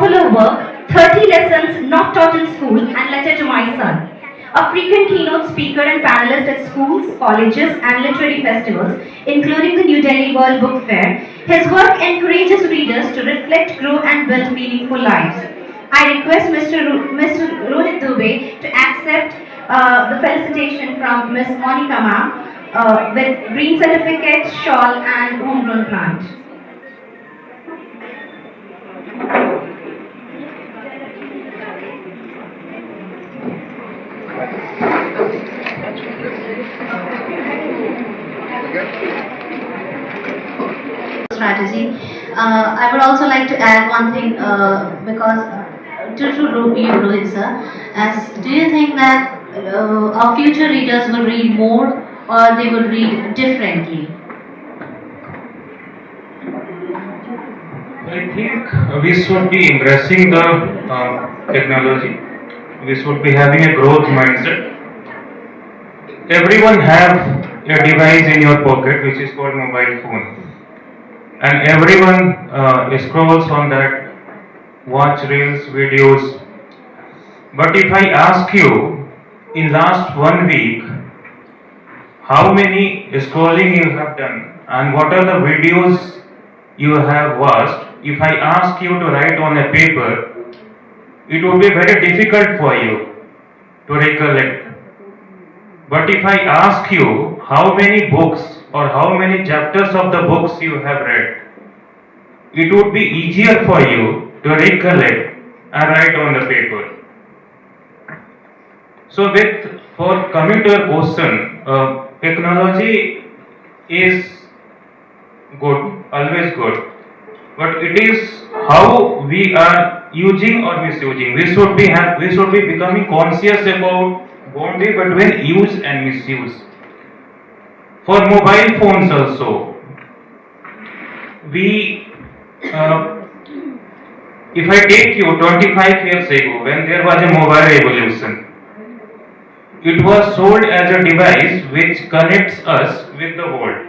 popular work 30 Lessons Not Taught in School and Letter to My Son. A frequent keynote speaker and panelist at schools, colleges, and literary festivals, including the New Delhi World Book Fair, his work encourages readers to reflect, grow, and build meaningful lives. I request Mr. Rohit Dubey to accept the felicitation from Ms. Monica Ma with green certificate, shawl, and homegrown plant. Strategy. I would also like to add one thing because you, Rohit sir, as do you think that our future readers will read more or they will read differently? I think we should be embracing the technology. We should be having a growth mindset. Everyone have a device in your pocket which is called mobile phone, and everyone scrolls on that, watch reels, videos. But if I ask you, in last 1 week, how many scrolling you have done and what are the videos you have watched, if I ask you to write on a paper, it would be very difficult for you to recollect. But if I ask you how many books or how many chapters of the books you have read, it would be easier for you to recollect and write on the paper. So, for coming to your question, technology is good, always good, but it is how we are using or misusing. We should be becoming conscious about boundary between use and misuse. For mobile phones also, we if I take you 25 years ago when there was a mobile revolution, it was sold as a device which connects us with the world.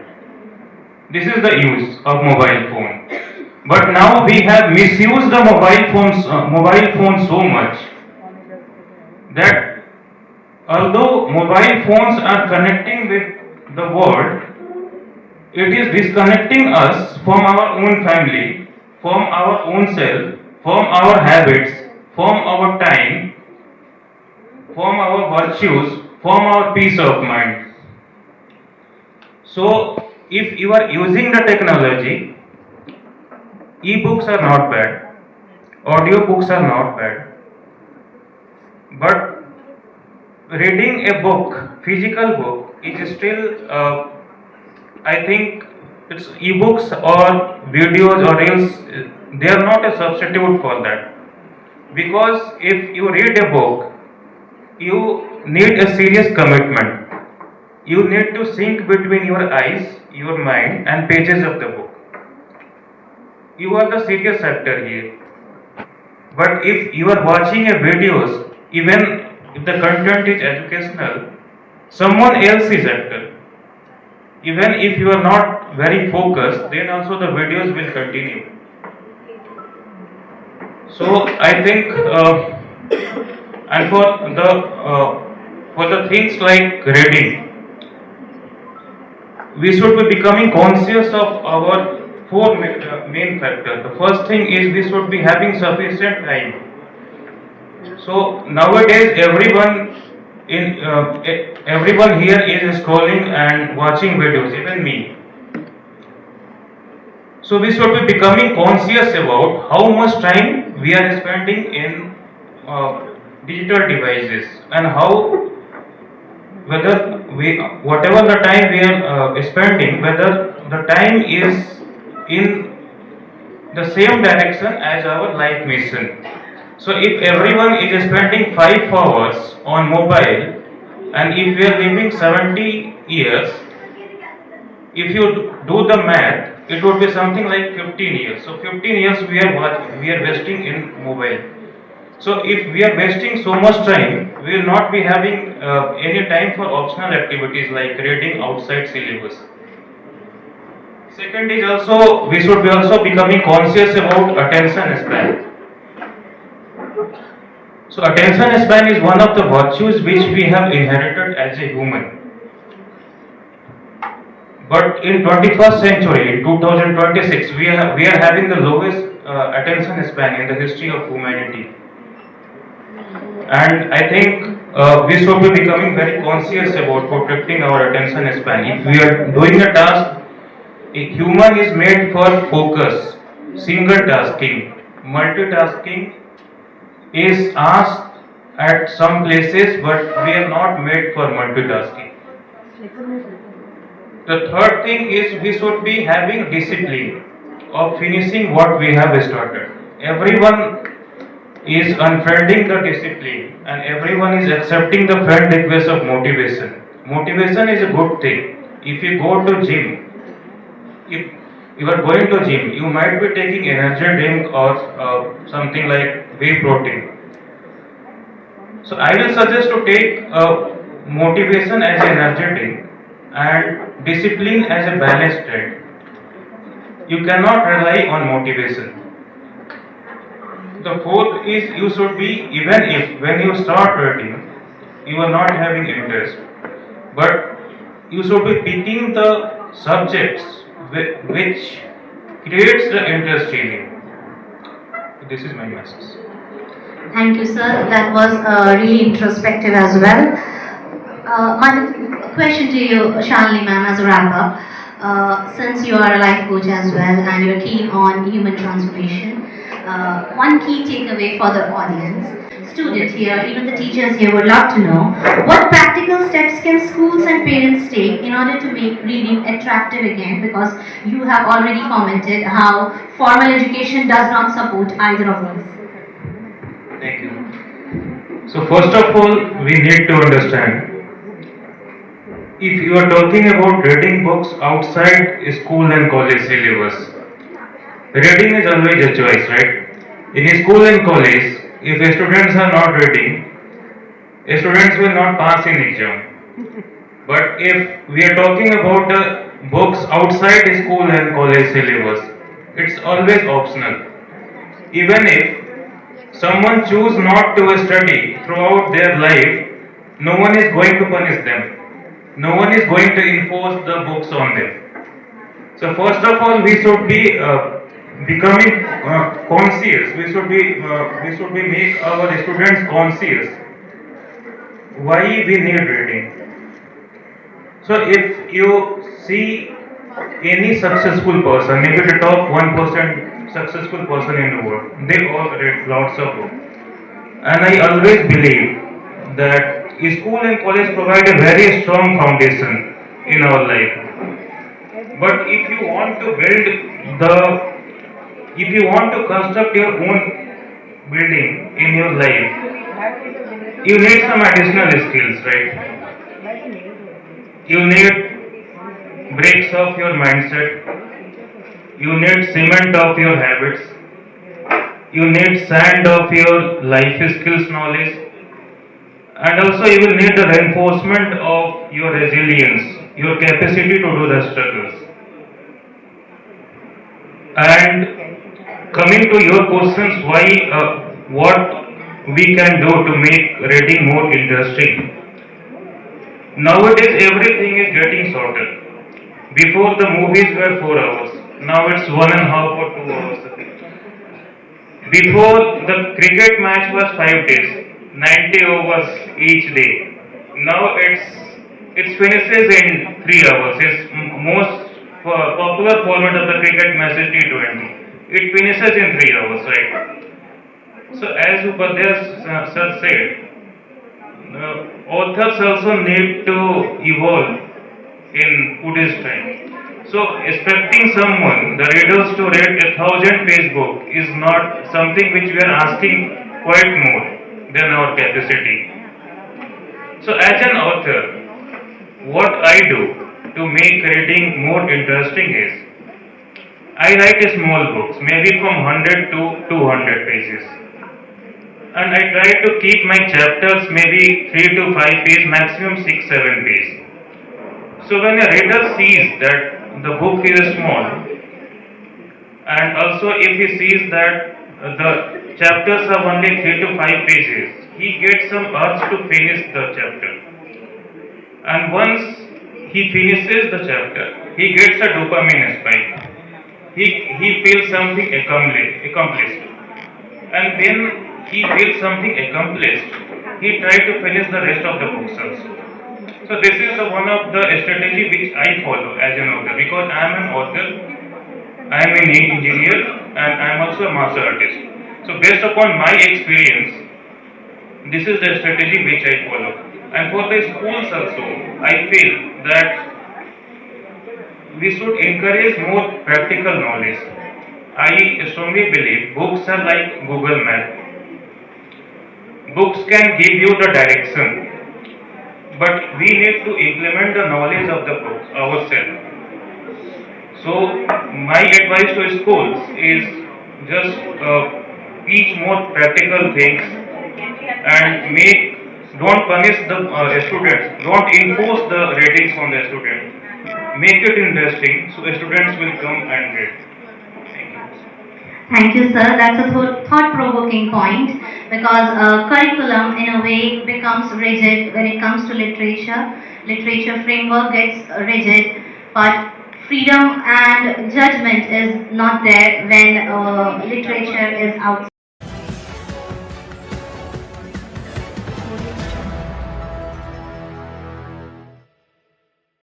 This is the use of mobile phone. But now we have misused the mobile phone so much that although mobile phones are connecting with the world, it is disconnecting us from our own family, from our own self, from our habits, from our time, from our virtues, from our peace of mind. So, if you are using the technology, e-books are not bad, audiobooks are not bad, but reading a book, physical book, is still, I think, it's e-books or videos or reels, they are not a substitute for that. Because if you read a book, you need a serious commitment. You need to sync between your eyes, your mind, and pages of the book. You are the serious actor here. But if you are watching a videos, even if the content is educational, someone else is actor. Even if you are not very focused, then also the videos will continue. So I think, and for the things like reading, we should be becoming conscious of our four main factors. The first thing is we should be having sufficient time. So nowadays everyone here is scrolling and watching videos, even me. So we should be becoming conscious about how much time we are spending in digital devices and how whether whatever the time we are spending, whether the time is in the same direction as our life mission. So if everyone is spending 5 hours on mobile and if we are living 70 years, if you do the math, it would be something like 15 years. So 15 years we are wasting in mobile. So if we are wasting so much time, we will not be having any time for optional activities like reading outside syllabus. Second is also we should be also becoming conscious about attention span. So attention span is one of the virtues which we have inherited as a human. But in 21st century, in 2026, we are having the lowest attention span in the history of humanity. And I think we should be becoming very conscious about protecting our attention span. If we are doing a task, a human is made for focus, single tasking, multitasking is asked at some places, but we are not made for multitasking. The third thing is we should be having discipline of finishing what we have started. Everyone is unfolding the discipline and everyone is accepting the friend request of motivation. Motivation is a good thing. If you go to gym, if you are going to gym, you might be taking energy drink or something like whey protein. So I will suggest to take motivation as an energy drink and discipline as a balanced diet. You cannot rely on motivation. The fourth is you should be, even if when you start reading, you are not having interest, but you should be picking the subjects which creates the interest in you. This is my message. Thank you, sir. That was really introspective as well. My question to you, Shalini ma'am, as a wrap up. Since you are a life coach as well and you're keen on human transformation, one key takeaway for the audience, students here, even the teachers here would love to know what practical steps can schools and parents take in order to make reading attractive again, because you have already commented how formal education does not support either of these. Thank you. So first of all, we need to understand, if you are talking about reading books outside school and college syllabus, reading is always a choice, right? In school and college, if students are not reading, students will not pass in exam. But if we are talking about the books outside school and college syllabus, it's always optional. Even if someone choose not to study throughout their life, no one is going to punish them. No one is going to enforce the books on them. So first of all, we should be becoming conscious. We should be make our students conscious why we need reading. So if you see any successful person, maybe the top 1% successful person in the world, they all read lots of books. And I always believe that school and college provide a very strong foundation in our life. But if you want to construct your own building in your life, you need some additional skills, right? You need bricks of your mindset. You need cement of your habits. You need sand of your life skills knowledge. And also you will need the reinforcement of your resilience, your capacity to do the struggles. And coming to your questions, why, what we can do to make reading more interesting. Nowadays everything is getting shorter. Before the movies were 4 hours, now it's 1.5 or 2 hours. Before the cricket match was 5 days, 90 overs each day. Now it finishes in 3 hours. It's most popular format of the cricket match is T20. It finishes in 3 hours, right? So as Upadhyay sir said, authors also need to evolve in today's time. So expecting someone, the readers, to read 1,000-page book is not something which we are asking quite more than our capacity. So as an author, what I do to make reading more interesting is, I write small books, maybe from 100 to 200 pages. And I try to keep my chapters maybe 3 to 5 pages, maximum 6-7 pages. So when a reader sees that the book is small, and also if he sees that the chapters are only 3 to 5 pages, he gets some urge to finish the chapter. And once he finishes the chapter, he gets a dopamine spike. He feels something accomplished. And then he feels something accomplished. He tries to finish the rest of the books also. So this is the one of the strategy which I follow as an author, because I am an author, I am an engineer, and I am also a martial artist. So based upon my experience, this is the strategy which I follow. And for the schools also, I feel that we should encourage more practical knowledge. I strongly believe books are like Google Map. Books can give you the direction, but we need to implement the knowledge of the books ourselves. So my advice to schools is just teach more practical things and don't punish the students, don't enforce the ratings on the students. Make it interesting so students will come and read. Thank you. Thank you, sir. That's a thought-provoking point because curriculum, in a way, becomes rigid when it comes to literature. Literature framework gets rigid, but freedom and judgment is not there when literature is outside.